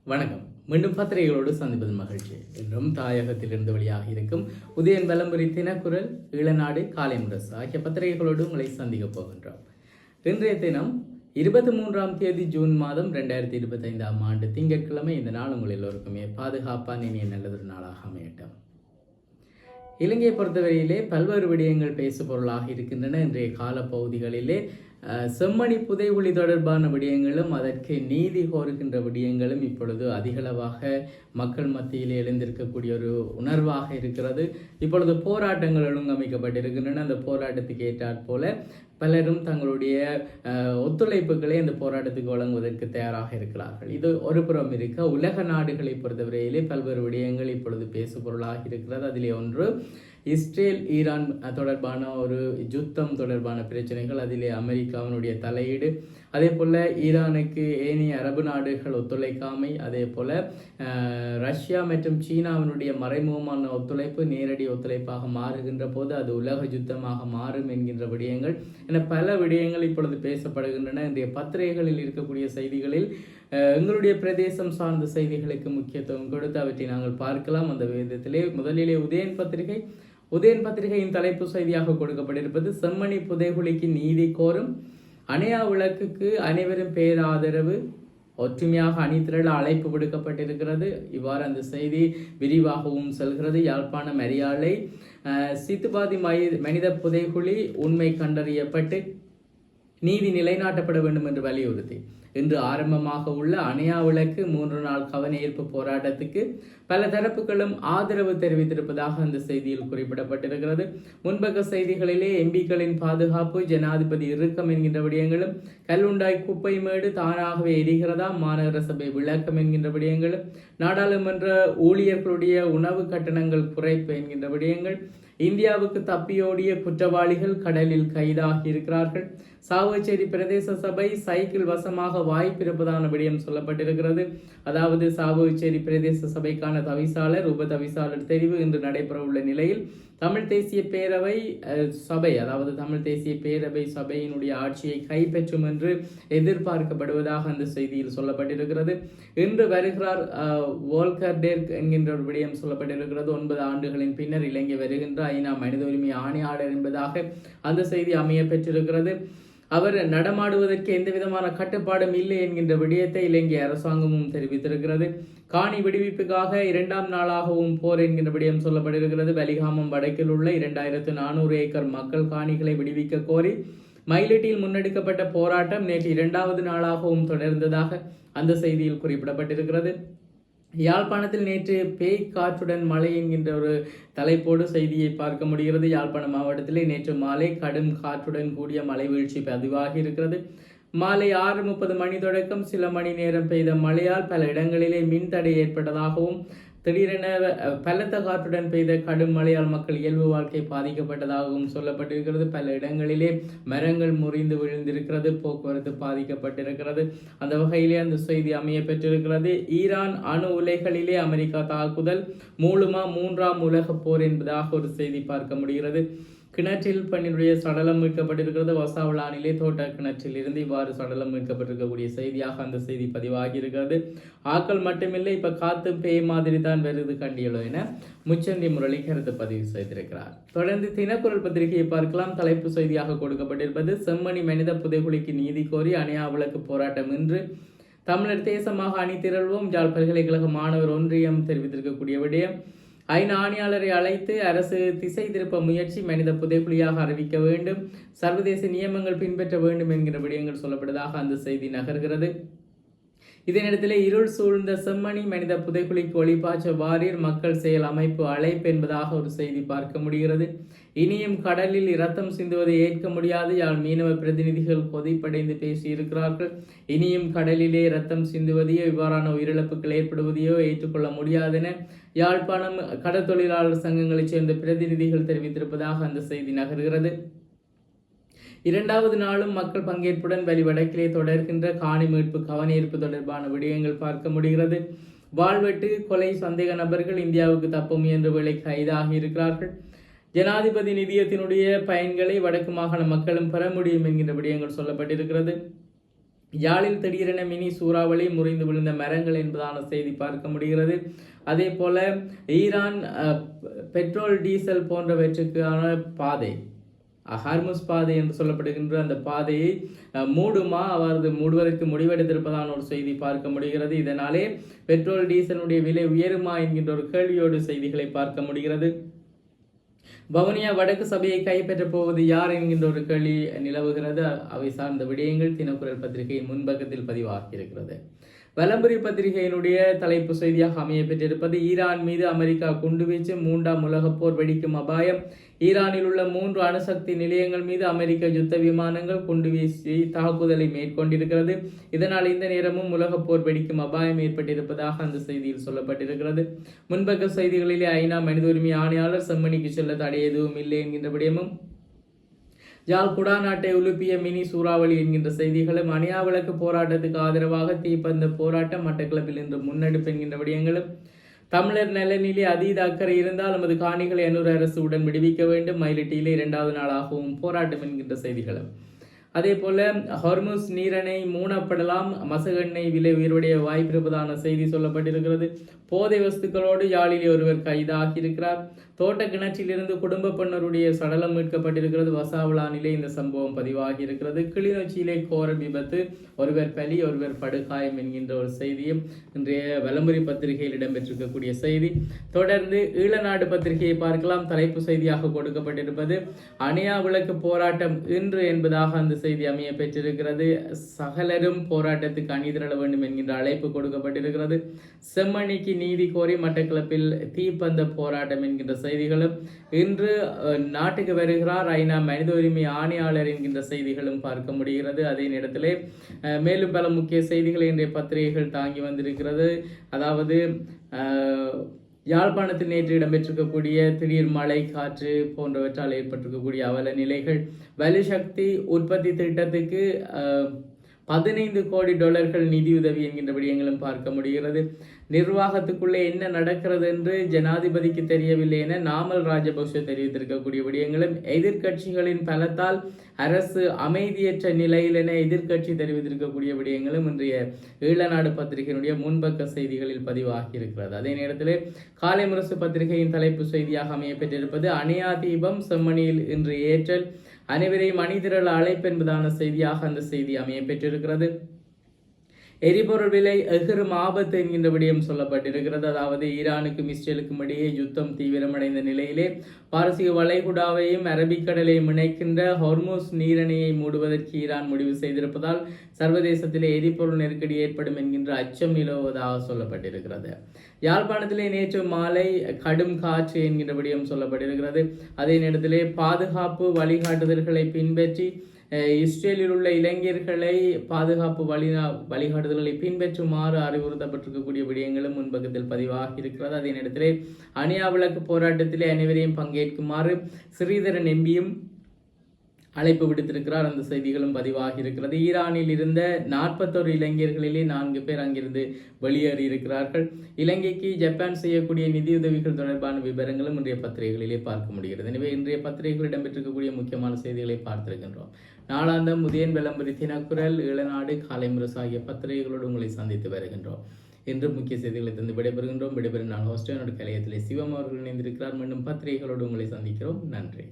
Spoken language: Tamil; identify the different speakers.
Speaker 1: வணக்கம். மீண்டும் பத்திரிகைகளோடு சந்திப்பது மகிழ்ச்சி. இன்றும் தாயகத்திலிருந்து வெளியாக இருக்கும் உதயன் வலம்புரி தினக்குரல், ஈழநாடு, காலை முரசு ஆகிய பத்திரிகைகளோடு உங்களை சந்திக்கப் போகின்றோம். இன்றைய தினம் 23ஆம் தேதி ஜூன் மாதம் 2025ஆம் ஆண்டு திங்கட்கிழமை. இந்த நாள் உங்கள் எல்லோருக்குமே பாதுகாப்பான இனிய நல்லதொரு நாளாக அமையட்டும். இலங்கையை பொறுத்தவரையிலே பல்வேறு விடயங்கள் பேசு பொருளாக இருக்கின்றன. இன்றைய காலப்பகுதிகளிலே செம்மணி புதைகுழி தொடர்பான விடயங்களும் அதற்கு நீதி கோருகின்ற விடயங்களும் இப்பொழுது அதிகளவாக மக்கள் மத்தியில் எழுந்திருக்கக்கூடிய ஒரு உணர்வாக இருக்கிறது. இப்பொழுது போராட்டங்கள் ஒழுங்கமைக்கப்பட்டிருக்கின்றன. அந்த போராட்டத்துக்கு ஏற்றாற்போல பலரும் தங்களுடைய ஒத்துழைப்புகளை இந்த போராட்டத்துக்கு வழங்குவதற்கு தயாராக இருக்கிறார்கள். இது ஒரு புறம் இருக்க, உலக நாடுகளை பொறுத்தவரையிலே பல்வேறு விடயங்கள் இப்பொழுது பேசு பொருளாக இருக்கிறது. அதிலே ஒன்று இஸ்ரேல் ஈரான் தொடர்பான ஒரு யுத்தம் தொடர்பான பிரச்சனைகள், அதிலே அமெரிக்காவினுடைய தலையீடு, அதே போல் ஈரானுக்கு ஏனைய அரபு நாடுகள் ஒத்துழைக்காமை, அதே போல் ரஷ்யா மற்றும் சீனாவினுடைய மறைமுகமான ஒத்துழைப்பு நேரடி ஒத்துழைப்பாக மாறுகின்ற போது அது உலக யுத்தமாக மாறும் என்கின்ற விடயங்கள் என பல விடயங்கள் இப்பொழுது பேசப்படுகின்றன. இன்றைய பத்திரிகைகளில் இருக்கக்கூடிய செய்திகளில் எங்களுடைய பிரதேசம் சார்ந்த செய்திகளுக்கு முக்கியத்துவம் கொடுத்து அவற்றை நாங்கள் பார்க்கலாம். அந்த விதத்திலே முதலிலே உதயன் பத்திரிகையின் தலைப்பு செய்தியாக கொடுக்கப்பட்டிருப்பது செம்மணி புதைகுழிக்கு நீதி கோரும் அணையா விளக்குக்கு அனைவரும் பேராதரவு, ஒற்றுமையாக அணிதிரள அழைப்பு விடுக்கப்பட்டிருக்கிறது. இவ்வாறு அந்த செய்தி விரிவாகவும் செல்கிறது. யாழ்ப்பாணம் மரியாளை சித்துபாதி மனித புதைகுழி உண்மை கண்டறியப்பட்டு நீதி நிலைநாட்டப்பட வேண்டும் என்று வலியுறுத்தி இன்று ஆரம்பமாக உள்ள அணையா விளக்கு 3 நாள் கவன ஈர்ப்பு போராட்டத்துக்கு பல தரப்புகளும் ஆதரவு தெரிவித்திருப்பதாக அந்த செய்தியில் குறிப்பிடப்பட்டிருக்கிறது. முன்பக்க செய்திகளிலே எம்பிக்களின் பாதுகாப்பு, ஜனாதிபதி இறுக்கம் என்கின்ற விடயங்களும், கல்லுண்டாய் குப்பை மேடு தானாகவே எரிகிறதா, மாநகர சபை விளக்கம் என்கின்ற விடயங்களும், நாடாளுமன்ற ஊழியர்களுடைய உணவு கட்டணங்கள் குறைப்பு என்கின்ற விடயங்கள், இந்தியாவுக்கு தப்பியோடிய குற்றவாளிகள் கடலில் கைதாகி இருக்கிறார்கள், சாவச்சேரி பிரதேச சபை சைக்கிள் வசமாக வாய்ப்பு இருப்பதான விடயம் சொல்லப்பட்டிருக்கிறது. அதாவது சாவச்சேரி பிரதேச சபைக்கான தவிசாளர், உப தவிசாளர் தெரிவு இன்று நடைபெற உள்ள நிலையில் தமிழ் தேசிய பேரவை சபை, அதாவது தமிழ் தேசிய பேரவை சபையினுடைய ஆட்சியை கைப்பற்றும் என்று எதிர்பார்க்கப்படுவதாக அந்த செய்தியில் சொல்லப்பட்டிருக்கிறது. இன்று வருகிறார் வோல்கர் டெர்க் என்கின்ற ஒரு விடயம் சொல்லப்பட்டிருக்கிறது. 9 ஆண்டுகளின் பின்னர் இலங்கை வருகின்ற ஐநா மனித உரிமை ஆணையாளர் என்பதாக அந்த செய்தி அமைய பெற்றிருக்கிறது. அவர் நடமாடுவதற்கு எந்த விதமான கட்டுப்பாடும் இல்லை என்கின்ற விடயத்தை இலங்கை அரசாங்கமும் தெரிவித்திருக்கிறது. காணி விடுவிப்புக்காக 2ஆம் நாளாகவும் போர் என்கின்ற விடயம் சொல்லப்பட்டிருக்கிறது. வலிகாமம் வடக்கில் உள்ள 2400 ஏக்கர் மக்கள் காணிகளை விடுவிக்க கோரி மயிலட்டியில் முன்னெடுக்கப்பட்ட போராட்டம் நேற்று 2வது நாளாகவும் தொடர்ந்ததாக அந்த செய்தியில் குறிப்பிடப்பட்டிருக்கிறது. யாழ்ப்பாணத்தில் நேற்று பேய் காற்றுடன் மழை என்கின்ற ஒரு தலைப்போடு செய்தியை பார்க்க முடிகிறது. யாழ்ப்பாணம் மாவட்டத்திலே நேற்று மாலை கடும் காற்றுடன் கூடிய மழை வீழ்ச்சி பதிவாகி இருக்கிறது. மாலை 6:30 மணி தொடக்கம் சில மணி நேரம் பெய்த மழையால் பல இடங்களிலே மின்தடை ஏற்பட்டதாகவும், திடீரென பலத்த காற்றுடன் பெய்த கடும் மழையால் மக்கள் இயல்பு வாழ்க்கை பாதிக்கப்பட்டதாகவும் சொல்லப்பட்டிருக்கிறது. பல இடங்களிலே மரங்கள் முறிந்து விழுந்திருக்கிறது, போக்குவரத்து பாதிக்கப்பட்டிருக்கிறது. அந்த வகையிலே அந்த செய்தி அமைய பெற்றிருக்கிறது. ஈரான் அணு உலைகளிலே அமெரிக்கா தாக்குதல், மூலமா 3ஆம் உலக போர் என்பதாக ஒரு செய்தி பார்க்க முடிகிறது. கிணற்றில் பெண்ணினுடைய சடலம் மீட்கப்பட்டிருக்கிறது. வசாவளானிலே தோட்ட கிணற்றில் இருந்து இவ்வாறு சடலம் மீட்கப்பட்டிருக்கக்கூடிய செய்தியாக அந்த செய்தி பதிவாகி இருக்கிறது. ஆக்கள் மட்டுமில்லை, இப்ப காத்து பேய் மாதிரி தான் வருது கண்டியலோ என முச்சந்தி முரளி கருத்து பதிவு செய்திருக்கிறார். தொடர்ந்து தினக்குரல் பத்திரிகையை பார்க்கலாம். தலைப்பு செய்தியாக கொடுக்கப்பட்டிருப்பது செம்மணி மனித புதைகுழிக்கு நீதி கோரி அணையா விளக்கு போராட்டம் இன்று. தமிழர் தேசமாக அணி திரள்வோம், யாழ் பல்கலைக்கழக மாணவர் ஒன்றியம் தெரிவித்திருக்கக்கூடிய விடயம். ஐநா ஆணையாளரை அழைத்து அரசு திசை திருப்ப முயற்சி, மனித புதைகுழியாக அறிவிக்க வேண்டும், சர்வதேச நியமங்கள் பின்பற்ற வேண்டும் என்கிற விடயங்கள் சொல்லப்படுவதாக அந்த செய்தி நகர்கிறது. இதே நேரத்தில் இருள் சூழ்ந்த செம்மணி மனித புதைகுழிக்கு ஒளிபாய்ச்ச வாரீர் மக்கள் செயல் அமைப்பு அழைப்பு என்பதாக ஒரு செய்தி பார்க்க முடிகிறது. இனியும் கடலில் இரத்தம் சிந்துவதை ஏற்க முடியாது, யாழ் மீனவ பிரதிநிதிகள் கொதிப்படைந்து பேசியிருக்கிறார்கள். இனியும் கடலிலே இரத்தம் சிந்துவதையோ இவ்வாறான உயிரிழப்புகள் ஏற்படுவதையோ ஏற்றுக்கொள்ள முடியாதென யாழ்ப்பாணம் கடற்தொழிலாளர் சங்கங்களைச் சேர்ந்த பிரதிநிதிகள் தெரிவித்திருப்பதாக அந்த செய்தி நகர்கிறது. 2வது நாளும் மக்கள் பங்கேற்புடன் வடக்கிலே தொடர்கின்ற காணி மீட்பு கவனஈர்ப்பு தொடர்பான விடயங்கள் பார்க்க முடிகிறது. வாழ்வெட்டு கொலை சந்தேக நபர்கள் இந்தியாவுக்கு தப்ப முயன்ற வேளை கைதாகி இருக்கிறார்கள். ஜனாதிபதி நிதியத்தினுடைய பயன்களை வடக்கு மாகாண மக்களும் பெற முடியும் என்கின்ற விடயங்கள் சொல்லப்பட்டிருக்கிறது. யாழில் திடீரென மினி சூறாவளி, முறிந்து விழுந்த மரங்கள் என்பதான செய்தி பார்க்க முடிகிறது. அதே போல ஈரான் பெட்ரோல் டீசல் போன்றவற்றுக்கான பாதை, ஹார்முஸ் பாதை என்று சொல்லப்படுகின்ற அந்த பாதையை மூடுமா, அவரது மூடுவதற்கு முடிவெடுத்திருப்பதான ஒரு செய்தி பார்க்க முடிகிறது. இதனாலே பெட்ரோல் டீசலுடைய விலை உயருமா என்கின்ற ஒரு கேள்வியோடு செய்திகளை பார்க்க முடிகிறது. வவுனியா வடக்கு சபையை கைப்பற்றப் போவது யார் என்கின்ற ஒரு கேள்வி நிலவுகிறது. அவை சார்ந்த விடயங்கள் தினக்குரல் பத்திரிகையின் முன்பக்கத்தில் பதிவாகியிருக்கிறது. வலம்புரி பத்திரிகையினுடைய தலைப்பு செய்தியாக அமைய பெற்றிருப்பது ஈரான் மீது அமெரிக்கா குண்டுவீச்சு, 3ஆம் உலகப் போர் வெடிக்கும் அபாயம். ஈரானில் உள்ள 3 அணுசக்தி நிலையங்கள் மீது அமெரிக்க யுத்த விமானங்கள் குண்டுவீசி தாக்குதலை மேற்கொண்டிருக்கிறது. இதனால் இந்த நேரமும் உலகப் போர் வெடிக்கும் அபாயம் ஏற்பட்டிருப்பதாக அந்த செய்தியில் சொல்லப்பட்டிருக்கிறது. முன்பக்க செய்திகளிலே ஐநா மனித உரிமை ஆணையாளர் செம்மணிக்கு செல்ல தடை எதுவும் இல்லை என்கின்ற விடயமும், யாழ் குடாநாட்டை உலுப்பிய மினி சூறாவளி என்கின்ற செய்திகளும், அணியா விளக்கு போராட்டத்துக்கு ஆதரவாக தீப்பந்த போராட்டம் மட்டக்களப்பில் இன்று முன்னெடுப்பு என்கின்ற விடயங்களும், தமிழர் நலனிலே அதீத அக்கறை இருந்தால் நமது காணிகளை அன்னூர் அரசு உடன் விடுவிக்க வேண்டும், மயிலிட்டியிலே 2வது நாளாகவும் போராட்டம் என்கின்ற செய்திகளும், அதே போல ஹார்முஸ் நீரணை மூடப்படலாம், மசகெண்ணெய் விலை உயர்வுடைய வாய்ப்பு இருப்பதான செய்தி சொல்லப்பட்டிருக்கிறது. போதை வஸ்துக்களோடு யாழிலே ஒருவர் கைதாகியிருக்கிறார். தோட்ட கிணற்றிலிருந்து குடும்ப பெண்ணருடைய சடலம் மீட்கப்பட்டிருக்கிறது. வசாவளானிலே இந்த சம்பவம் பதிவாகி இருக்கிறது. கிளிநொச்சியிலே கோர விபத்து, ஒருவர் பலி, ஒருவர் படுகாயம் என்கின்ற ஒரு செய்தியும் இன்றைய வலம்புரி பத்திரிகையில் இடம்பெற்றிருக்கக்கூடிய செய்தி. தொடர்ந்து ஈழநாடு பத்திரிகையை பார்க்கலாம். தலைப்பு செய்தியாக கொடுக்கப்பட்டிருப்பது அணியா விளக்கு போராட்டம் இன்று என்பதாக அந்த செய்தி அமைய பெற்றிருக்கிறது. சகலரும் போராட்டத்துக்கு அணிதிரள வேண்டும் என்கின்ற அழைப்பு கொடுக்கப்பட்டிருக்கிறது. செம்மணிக்கு நீதி கோரி மட்டக்களப்பில் தீப்பந்த போராட்டம் என்கின்ற செய்திகளும், இன்று நாட்டுக்கு வருகிறார் ஐநா மனித உரிமை ஆணையாளர் என்கின்ற செய்திகளும் பார்க்க முடிகிறது. அதே நேரத்திலே மேலும் பல முக்கிய செய்திகளை இன்றைய பத்திரிகைகள் தாங்கி வந்திருக்கிறது. அதாவது யாழ்ப்பாணத்தில் நேற்று இடம்பெற்றிருக்கக்கூடிய திடீர் மழை, காற்று போன்றவற்றால் ஏற்பட்டிருக்கக்கூடிய அவல நிலைகள், வலுசக்தி உற்பத்தி திட்டத்துக்கு $15 கோடி நிதியுதவி என்கின்ற விடயங்களும் பார்க்க முடிகிறது. நிர்வாகத்துக்குள்ளே என்ன நடக்கிறது என்று ஜனாதிபதிக்கு தெரியவில்லை என நாமல் ராஜபக்ஷ தெரிவித்திருக்கக்கூடிய விடயங்களும், எதிர்கட்சிகளின் பலத்தால் அரசு அமைதியற்ற நிலையில் என எதிர்கட்சி தெரிவித்திருக்கக்கூடிய விடயங்களும் இன்றைய ஈழநாடு பத்திரிகையினுடைய முன்பக்க செய்திகளில் பதிவாகி இருக்கிறது. அதே நேரத்தில் காலை முரசு பத்திரிகையின் தலைப்பு செய்தியாக அமைய பெற்றிருப்பது அணையா தீபம், செம்மணியில் இன்று ஏற்றல், அனைவரையும் அணிதிரள அழைப்பு என்பதான செய்தியாக அந்த செய்தி அமைய பெற்றிருக்கிறது. எரிபொருள் விலை எகிரும் ஆபத்து என்கின்ற விடயம் சொல்லப்பட்டிருக்கிறது. அதாவது ஈரானுக்கும் இஸ்ரேலுக்கும் இடையே யுத்தம் தீவிரமடைந்த நிலையிலே பாரசீக வளைகுடாவையும் அரபிக்கடலையும் இணைக்கின்ற ஹார்முஸ் நீரணையை மூடுவதற்கு ஈரான் முடிவு செய்திருப்பதால் சர்வதேசத்திலே எரிபொருள் நெருக்கடி ஏற்படும் என்கின்ற அச்சம் நிலவுவதாக சொல்லப்பட்டிருக்கிறது. யாழ்ப்பாணத்திலே நேற்று மாலை கடும் காற்று என்கின்ற விடயம் சொல்லப்பட்டிருக்கிறது. அதே நேரத்திலே பாதுகாப்பு வழிகாட்டுதல்களை பின்பற்றி இஸ்ரேலில் உள்ள இளைஞர்களை பாதுகாப்பு வழிகாட்டுதல்களை பின்பற்றுமாறு அறிவுறுத்தப்பட்டிருக்கக்கூடிய விடயங்களும் முன்பக்கத்தில் பதிவாகி இருக்கிறது. அதே நேரத்திலே அணியா விளக்கு போராட்டத்திலே அனைவரையும் பங்கேற்குமாறு ஸ்ரீதரன் எம்பியும் அழைப்பு விடுத்திருக்கிறார். அந்த செய்திகளும் பதிவாகி இருக்கிறது. ஈரானில் இருந்த 41 இளைஞர்களிலே 4 பேர் அங்கிருந்து வெளியேறி இருக்கிறார்கள். இலங்கைக்கு ஜப்பான் செய்யக்கூடிய நிதியுதவிகள் தொடர்பான விவரங்களும் இன்றைய பத்திரிகைகளிலே பார்க்க முடிகிறது. எனவே இன்றைய பத்திரிகைகள் இடம்பெற்றிருக்கக்கூடிய முக்கியமான செய்திகளை பார்த்திருக்கின்றோம். நாளாந்தம் உதயன் விளம்பரி, தினக்குரல், ஈழநாடு, காலை முரசு ஆகிய பத்திரிகைகளோடு உங்களை சந்தித்து வருகின்றோம். இன்று முக்கிய செய்திகளை தந்து விடைபெறுகின்றோம். விடைபெறும் நான் ஹோஸ்டனோட கலையத்திலே சிவம் அவர்கள் இணைந்திருக்கிறார். மீண்டும் பத்திரிகைகளோடு உங்களை சந்திக்கிறோம். நன்றி.